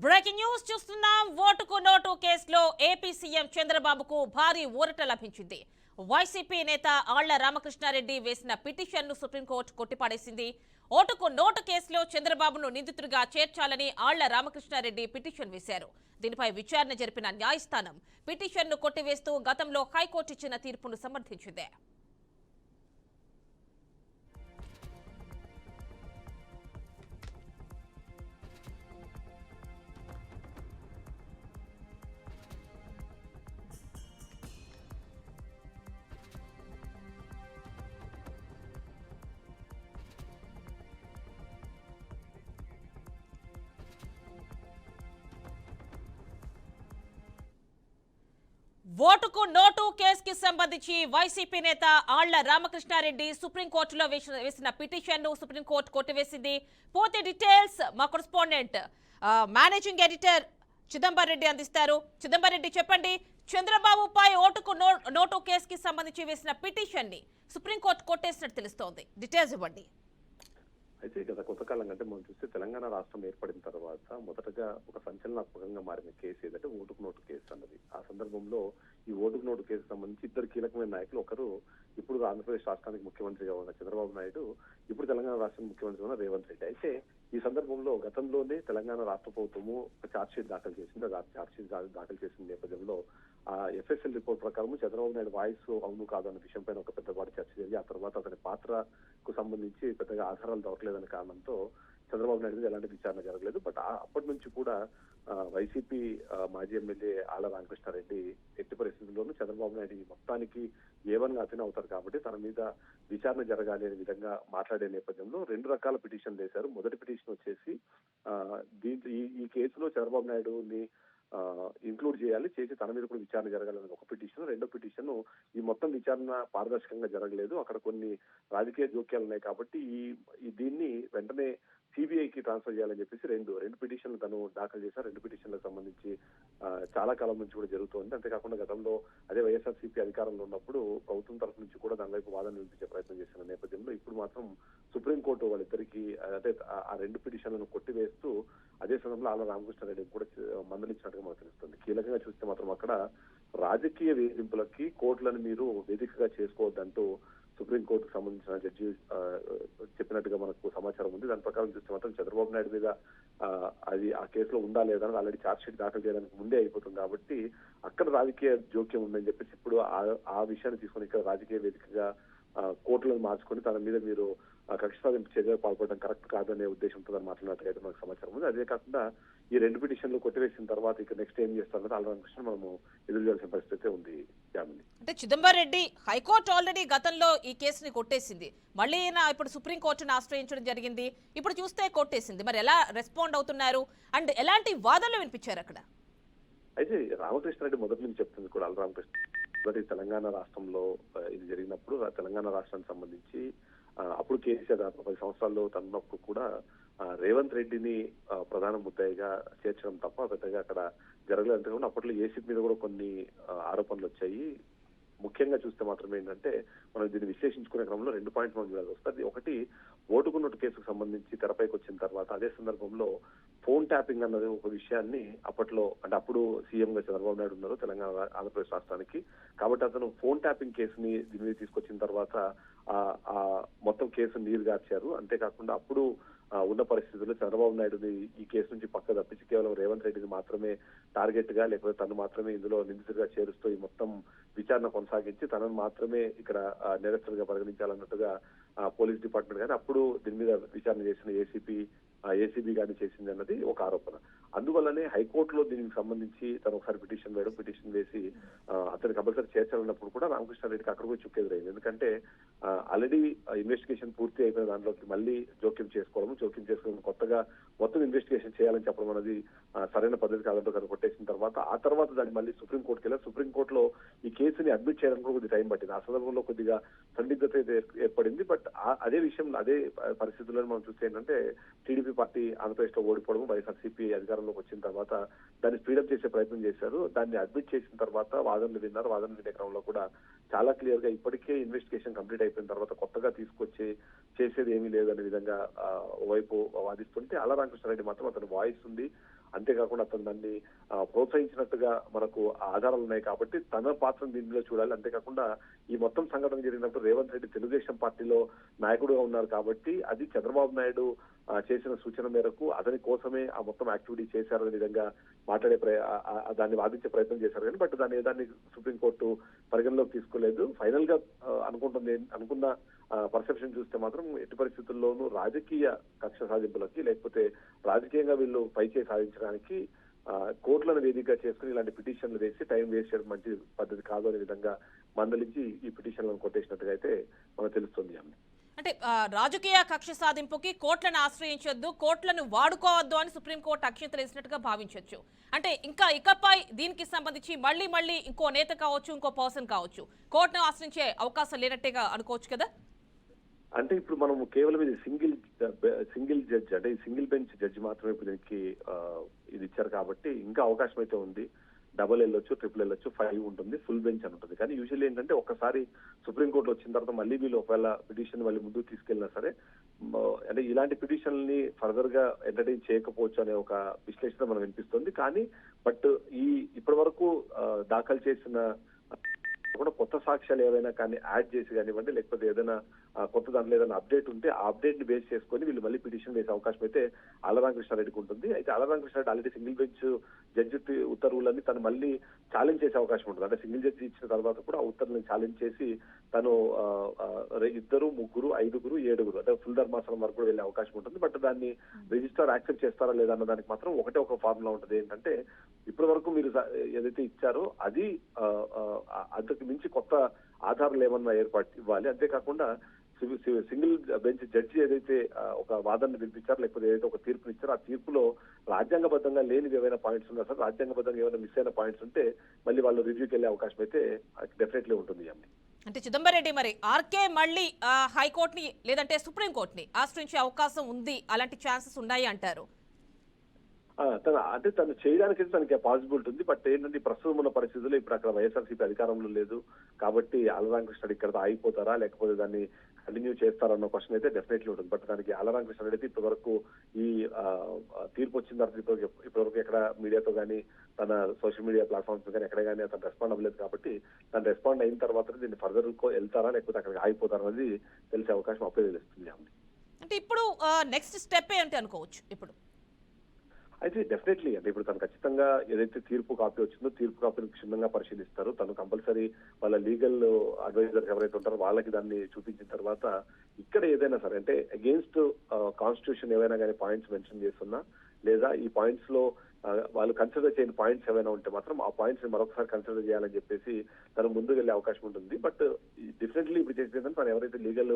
Breaking news చూస్తున్నాం. ఓటుకు note కేసులో ఏపీ సీఎం చంద్రబాబుకు భారీ ఊరట లభించింది. వైసీపీ నేత ఆళ్ల రామకృష్ణారెడ్డి వేసిన పిటిషన్ను సుప్రీంకోర్టు కొట్టిపడేసింది. ఓటుకు నోటు కేసులో చంద్రబాబును నిందితుడిగా చేర్చాలని ఆళ్ల రామకృష్ణారెడ్డి పిటిషన్ వేశారు. దీనిపై విచారణ జరిపిన న్యాయస్థానం పిటిషన్ను కొట్టివేస్తూ గతంలో హైకోర్టు ఇచ్చిన తీర్పును సమర్థించింది. ఓటుకు నోటు కేసుకి సంబంధించి వైసీపీ నేత ఆళ్ల రామకృష్ణారెడ్డి సుప్రీంకోర్టులో వేసిన పిటిషన్ను సుప్రీంకోర్టు కొట్టివేసింది. పూర్తి డీటెయిల్స్ మా correspondent managing editor Chidambar Reddy అందిస్తారు. చిదంబర్ రెడ్డి, చెప్పండి. చంద్రబాబుపై ఓటుకు నోటు కేసుకి సంబంధించి వేసిన పిటిషన్ ని సుప్రీంకోర్టు కొట్టేసినట్టు తెలుస్తోంది. డీటెయిల్స్ ఇవ్వండి. అయితే గత కొంతకాలం అంటే మనం చూస్తే తెలంగాణ రాష్ట్రం ఏర్పడిన తర్వాత మొదటగా ఒక సంచలనాత్మకంగా మారిన కేసు ఏదంటే ఓటుకు నోటు కేసు అన్నది. ఆ సందర్భంలో ఈ ఓటుకు నోటు కేసు సంబంధించి ఇద్దరు కీలకమైన నాయకులు, ఒకరు ఇప్పుడు ఆంధ్రప్రదేశ్ రాష్ట్రానికి ముఖ్యమంత్రిగా ఉన్న చంద్రబాబు నాయుడు, ఇప్పుడు తెలంగాణ రాష్ట్రానికి ముఖ్యమంత్రిగా ఉన్న రేవంత్ రెడ్డి. అయితే ఈ సందర్భంలో గతంలోనే తెలంగాణ రాష్ట్ర ప్రభుత్వము ఛార్జ్ షీట్ దాఖలు చేసింది. ఛార్జ్ షీట్ దాఖలు చేసిన నేపథ్యంలో ఆ ఎఫ్ఎస్ఎల్ రిపోర్ట్ ప్రకారం చంద్రబాబు నాయుడు వాయిస్ అవును కాదు అన్న విషయం పైన ఒక పెద్దపాటి చర్చ జరిగి ఆ తర్వాత అతని పాత్రకు సంబంధించి పెద్దగా ఆధారాలు దొరకలేదనే కారణంతో చంద్రబాబు నాయుడు మీద ఎలాంటి విచారణ జరగలేదు. బట్ అప్పటి నుంచి కూడా వైసీపీ మాజీ ఎమ్మెల్యే ఆళ్ల రామకృష్ణారెడ్డి ఎట్టి పరిస్థితుల్లోనూ చంద్రబాబు నాయుడు మొత్తానికి ఏవన్గా అతనే అవుతారు కాబట్టి తన మీద విచారణ జరగాలి అనే విధంగా మాట్లాడే నేపథ్యంలో రెండు రకాల పిటిషన్లు వేశారు. మొదటి పిటిషన్ వచ్చేసి ఈ కేసులో చంద్రబాబు నాయుడుని ఇంక్లూడ్ చేసి తన మీద కూడా విచారణ జరగాలని ఒక పిటిషన్. రెండో పిటిషన్ ఈ మొత్తం విచారణ పారదర్శకంగా జరగలేదు, అక్కడ కొన్ని రాజకీయ జోక్యాలు ఉన్నాయి కాబట్టి దీన్ని వెంటనే సిబిఐకి ట్రాన్స్ఫర్ చేయాలని చెప్పేసి రెండు పిటిషన్లు తను దాఖలు చేశారు. రెండు పిటిషన్లకు సంబంధించి చాలా కాలం నుంచి కూడా జరుగుతోంది. అంతేకాకుండా గతంలో అదే వైఎస్ఆర్సీపీ అధికారంలో ఉన్నప్పుడు ప్రభుత్వం తరఫు నుంచి కూడా దాని వైపు వాదన వినిపించే ప్రయత్నం చేసిన నేపథ్యంలో ఇప్పుడు మాత్రం సుప్రీంకోర్టు వాళ్ళిద్దరికి అంటే ఆ రెండు పిటిషన్లను కొట్టివేస్తూ అదే సమయంలో ఆళ్ల రామకృష్ణారెడ్డిని కూడా మందలించినట్టుగా మనకు తెలుస్తుంది. కీలకంగా చూస్తే మాత్రం అక్కడ రాజకీయ వేధింపులకి కోర్టులను మీరు వేదికగా చేసుకోవద్దంటూ సుప్రీంకోర్టుకు సంబంధించిన జడ్జి చెప్పినట్టుగా మనకు సమాచారం ఉంది. దాని ప్రకారం చూస్తే మాత్రం చంద్రబాబు నాయుడు మీద అది ఆ కేసులో ఉందా లేదా అని ఆల్రెడీ ఛార్జ్ షీట్ దాఖలు చేయడానికి ముందే అయిపోతుంది కాబట్టి అక్కడ రాజకీయ జోక్యం ఉందని చెప్పేసి ఇప్పుడు ఆ విషయాన్ని తీసుకొని ఇక్కడ రాజకీయ వేదికగా కోర్టులను మార్చుకొని తన మీద మీరు కక్ష సాధింపు చర్యలు పాల్పడడం కరెక్ట్ కాదనే ఉద్దేశంతో మాట్లాడినట్టుగా అయితే మనకు సమాచారం ఉంది. అదే కాకుండా ఈ రెండు పిటిషన్లు కొట్టివేసిన తర్వాత ఇక నెక్స్ట్ ఏం చేస్తారన్నది ఆళ్ల రామకృష్ణ మనము ఎదురు చేయాల్సిన పరిస్థితి ఉంది. అంటే చిదంబర్ రెడ్డి, హైకోర్టు ఆల్రెడీ గతంలో ఈ కేసుని కొట్టేసింది, మళ్ళీ ఇప్పుడు సుప్రీంకోర్టును ఆశ్రయించడం జరిగింది, ఇప్పుడు చూస్తే కొట్టేసింది. మరి ఎలా రెస్పాండ్ అవుతున్నారు అండ్ ఎలాంటి వాదనలు వినిపించారు అక్కడ? అయితే రామకృష్ణారెడ్డి మొదటి నుంచి చెప్తుంది కూడా ఆళ్ల రామకృష్ణ మొదటి తెలంగాణ రాష్ట్రంలో ఇది జరిగినప్పుడు తెలంగాణ రాష్ట్రానికి సంబంధించి అప్పుడు కేసీఆర్ 10 సంవత్సరాల్లో తన్నప్పుడు కూడా రేవంత్ రెడ్డిని ప్రధాన ముద్దాయిగా చేర్చడం తప్ప పెద్దగా అక్కడ జరగలేదు. అంతేకాకుండా అప్పట్లో ఏసీపీ మీద కూడా కొన్ని ఆరోపణలు వచ్చాయి. ముఖ్యంగా చూస్తే మాత్రం ఏంటంటే మనం దీన్ని విశ్లేషించుకునే క్రమంలో 2 పాయింట్లు మనం చూడాల్సి వస్తుంది. ఒకటి, ఓటుకు నోటు కేసుకు సంబంధించి తెరపైకి వచ్చిన తర్వాత అదే సందర్భంలో ఫోన్ ట్యాపింగ్ అన్నది ఒక విషయాన్ని అప్పట్లో అంటే అప్పుడు సీఎం గా చంద్రబాబు నాయుడు ఉన్నారు తెలంగాణ ఆంధ్రప్రదేశ్ రాష్ట్రానికి కాబట్టి అతను ఫోన్ ట్యాపింగ్ కేసుని దీని మీద తీసుకొచ్చిన తర్వాత ఆ మొత్తం కేసు నీరుగార్చారు. అంతేకాకుండా అప్పుడు ఉన్న పరిస్థితుల్లో చంద్రబాబు నాయుడుని ఈ కేసు నుంచి పక్క తప్పించి కేవలం రేవంత్ రెడ్డిని మాత్రమే టార్గెట్ గా లేకపోతే తను మాత్రమే ఇందులో నిందితుడిగా చేరుస్తూ ఈ మొత్తం విచారణ కొనసాగించి తనను మాత్రమే ఇక్కడ నేరస్తుడిగా పరిగణించాలన్నట్టుగా పోలీస్ డిపార్ట్మెంట్ కానీ అప్పుడు దీని మీద విచారణ చేసిన ఏసీబీ గాని చేసింది అన్నది ఒక ఆరోపణ. అందువల్లనే హైకోర్టులో దీనికి సంబంధించి తను ఒకసారి పిటిషన్ వేసి అతను కంపల్సరీ చేర్చాలన్నప్పుడు కూడా రామకృష్ణారెడ్డికి అక్కడ కూడా చుక్కెదురైంది. ఎందుకంటే ఆల్రెడీ ఇన్వెస్టిగేషన్ పూర్తి అయిపోయిన దాంట్లోకి మళ్ళీ జోక్యం చేసుకోవడం కొత్తగా మొత్తం ఇన్వెస్టిగేషన్ చేయాలని చెప్పడం అనేది సరైన పద్ధతి కాదంటూ కనుక కొట్టేసిన తర్వాత దాన్ని మళ్ళీ సుప్రీంకోర్టుకి వెళ్ళారు. సుప్రీంకోర్టులో ఈ కేసుని అడ్మిట్ చేయడానికి కూడా కొద్దిగా టైం పట్టింది. ఆ సందర్భంలో కొద్దిగా సందిగ్ధత ఏర్పడింది. బట్ అదే పరిస్థితుల్లో మనం చూస్తే ఏంటంటే టీడీపీ పార్టీ ఆంధ్రప్రదేశ్ లో ఓడిపోవడం, వైఎస్ఆర్సీపీ అధికారంలోకి వచ్చిన తర్వాత దాన్ని స్పీడప్ చేసే ప్రయత్నం చేశారు. దాన్ని అడ్మిట్ చేసిన తర్వాత వాదనలు విన్నారు. వాదనలు వినే క్రమంలో కూడా చాలా క్లియర్ గా ఇప్పటికే ఇన్వెస్టిగేషన్ కంప్లీట్ అయిపోయిన తర్వాత కొత్తగా తీసుకొచ్చి చేసేది ఏమీ లేదనే విధంగా వైపు వాదిస్తుంటే ఆళ్ల రామకృష్ణారెడ్డి మాత్రం అతని వాయిస్ ఉంది, అంతేకాకుండా అతను దాన్ని ప్రోత్సహించినట్టుగా మనకు ఆధారాలు ఉన్నాయి కాబట్టి తన పాత్రను దీనిలో చూడాలి. అంతేకాకుండా ఈ మొత్తం సంఘటన జరిగినప్పుడు రేవంత్ రెడ్డి తెలుగుదేశం పార్టీలో నాయకుడుగా ఉన్నారు కాబట్టి అది చంద్రబాబు నాయుడు చేసిన సూచన మేరకు అతని కోసమే ఆ మొత్తం యాక్టివిటీ చేశారనే విధంగా మాట్లాడే దాన్ని వాదించే ప్రయత్నం చేశారు కానీ బట్ దాన్ని సుప్రీంకోర్టు పరిగణలోకి తీసుకోలేదు. ఫైనల్ గా అనుకున్న పర్సెప్షన్ చూస్తే మాత్రం ఎట్టి పరిస్థితుల్లోనూ రాజకీయ కక్ష సాధింపులకి లేకపోతే రాజకీయంగా వీళ్ళు పైచే సాధించడానికి కోర్టులను వేదికగా చేసుకుని ఇలాంటి పిటిషన్లు వేసి టైం వేస్ట్ చేయడం మంచి పద్ధతి కాదు అనే విధంగా మందలించి ఈ పిటిషన్లను కొట్టేసినట్టుగా అయితే మనకు తెలుస్తుంది. అంటే రాజకీయ కక్ష సాధింపుకి కోర్టులను ఆశ్రయించొద్దు, కోర్టులను వాడుకోవద్దు అని సుప్రీంకోర్టు అక్షంతలు వేసినట్టుగా భావించవచ్చు. అంటే ఇకపై దీనికి సంబంధించి మళ్ళీ ఇంకో నేత కావచ్చు, ఇంకో పర్సన్ కావచ్చు, కోర్టును ఆశ్రయించే అవకాశం లేనట్టుగా అనుకోవచ్చు కదా. అంటే ఇప్పుడు మనం కేవలం ఇది సింగిల్ జడ్జ్ అంటే ఈ సింగిల్ బెంచ్ జడ్జి మాత్రమే ఇప్పుడు దీనికి ఇది ఇచ్చారు కాబట్టి ఇంకా అవకాశం అయితే ఉంది. డబుల్ వెళ్ళొచ్చు, ట్రిపుల్ వెళ్ళొచ్చు, 5 ఉంటుంది, ఫుల్ బెంచ్ అని ఉంటుంది. కానీ యూజువల్లీ ఏంటంటే ఒక్కసారి సుప్రీంకోర్టు వచ్చిన తర్వాత మళ్ళీ వీళ్ళు ఒకవేళ పిటిషన్ మళ్ళీ ముందుకు తీసుకెళ్ళినా సరే అంటే ఇలాంటి పిటిషన్లని ఫర్దర్ గా ఎంటర్టైన్ చేయకపోవచ్చు అనే ఒక విశ్లేషణ మనం వినిపిస్తుంది. కానీ బట్ ఇప్పటి వరకు దాఖలు చేసిన కూడా కొత్త సాక్ష్యాలు ఏవైనా కానీ యాడ్ చేసి కానివ్వండి లేకపోతే ఏదైనా కొత్త దాంట్లో ఏదైనా అప్డేట్ ఉంటే ఆ అప్డేట్ ని బేస్ చేసుకొని వీళ్ళు మళ్ళీ పిటిషన్ వేసే అవకాశం అయితే ఆళ్లరామకృష్ణారెడ్డికి ఉంటుంది. అయితే ఆళ్లరామకృష్ణారెడ్డి ఆల్రెడీ సింగిల్ బెంచ్ జడ్జి ఉత్తర్వులన్నీ తను మళ్ళీ ఛాలెంజ్ చేసే అవకాశం ఉంటుంది. అంటే సింగిల్ జడ్జి ఇచ్చిన తర్వాత కూడా ఆ ఉత్తర్వులను ఛాలెంజ్ చేసి తను 2, 3, 5, 7 అంటే ఫుల్ ధర్మాసనం వరకు కూడా వెళ్ళే అవకాశం ఉంటుంది. బట్ దాన్ని రిజిస్ట్రార్ యాక్సెప్ట్ చేస్తారా లేదా అన్న దానికి మాత్రం ఒక ఫార్ములా ఉంటుంది. ఏంటంటే ఇప్పటి వరకు మీరు ఏదైతే ఇచ్చారో అది అంతకు మించి కొత్త ఆధారాలు ఏమన్నా ఏర్పాటు ఇవ్వాలి. అంతేకాకుండా సింగిల్ బెంచ్ జడ్జి ఏదైతే ఒక వాదనను వినిపించారో లేకపోతే ఏదైతే ఒక తీర్పుని ఇచ్చారో ఆ తీర్పులో రాజ్యాంగబద్ధంగా లేనివి ఏమైనా పాయింట్స్ ఉన్నా సరే రాజ్యాంగబద్ధంగా ఏమైనా మిస్ అయిన పాయింట్స్ ఉంటే మళ్ళీ వాళ్ళు రివ్యూకి వెళ్ళే అవకాశం అయితే డెఫినెట్లీ ఉంటుంది. అంటే చిదంబరెడ్డి మరి ఆర్కే మళ్ళీ హైకోర్టుని లేదంటే సుప్రీంకోర్టుని ఆశ్రయించే అవకాశం ఉంది, అలాంటి ఛాన్సెస్ ఉన్నాయి అంటారు. తను చేయడానికి తనకి పాసిబిలిటీ ఉంది. బట్ ఏంటంటే ప్రస్తుతం ఉన్న పరిస్థితుల్లో ఇప్పుడు అక్కడ వైఎస్ఆర్సీపీ అధికారంలో లేదు కాబట్టి ఆళ్లరామకృష్ణ ఇక్కడ ఆగిపోతారా లేకపోతే దాన్ని కంటిన్యూ చేస్తారన్న క్వశ్చన్ అయితే డెఫినెట్లీ ఉంటుంది. బట్ దానికి ఆళ్లరామకృష్ణ అయితే ఇప్పటి వరకు ఈ తీర్పు వచ్చిన తర్వాత ఇప్పటివరకు ఎక్కడ మీడియాతో కానీ తన సోషల్ మీడియా ప్లాట్ఫామ్స్ కానీ ఎక్కడ కానీ అతను రెస్పాండ్ అవ్వలేదు కాబట్టి తను రెస్పాండ్ అయిన తర్వాత దీన్ని ఫర్దర్ వెళ్తారా లేకపోతే అక్కడికి ఆగిపోతారా అనేది తెలిసే అవకాశం అప్పుడే తెలుస్తుంది. అంటే ఇప్పుడు నెక్స్ట్ స్టెప్ ఏంటి అనుకోవచ్చు ఇప్పుడు అయితే డెఫినెట్లీ అంటే ఇప్పుడు తను ఖచ్చితంగా ఏదైతే తీర్పు కాపీ వచ్చిందో తీర్పు కాపీని క్షుణ్ణంగా పరిశీలిస్తారు. తను కంపల్సరీ వాళ్ళ లీగల్ అడ్వైజర్ ఎవరైతే ఉంటారో వాళ్ళకి దాన్ని చూపించిన తర్వాత ఇక్కడ ఏదైనా సరే అంటే అగేన్స్ట్ కాన్స్టిట్యూషన్ ఏవైనా కానీ పాయింట్స్ మెన్షన్ చేస్తున్నా లేదా ఈ పాయింట్స్ లో వాళ్ళు కన్సిడర్ చేయని పాయింట్స్ ఏమైనా ఉంటే మాత్రం ఆ పాయింట్స్ ని మరొకసారి కన్సిడర్ చేయాలని చెప్పేసి తను ముందుకు వెళ్ళే అవకాశం ఉంటుంది. బట్ డెఫినెట్లీ ఇప్పుడు చేసేది తను ఎవరైతే లీగల్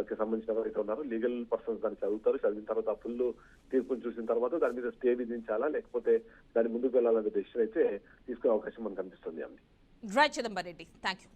కి సంబంధించిన ఎవరైతే ఉన్నారో లీగల్ పర్సన్స్ దాన్ని చదివిన తర్వాత ఫుల్ తీర్పుని చూసిన తర్వాత దాని మీద స్టే విధించాలా లేకపోతే దాని ముందుకు వెళ్ళాలనే డెసిషన్ అయితే తీసుకునే అవకాశం మనకు కనిపిస్తుంది. Right Chidambareddy, thank you.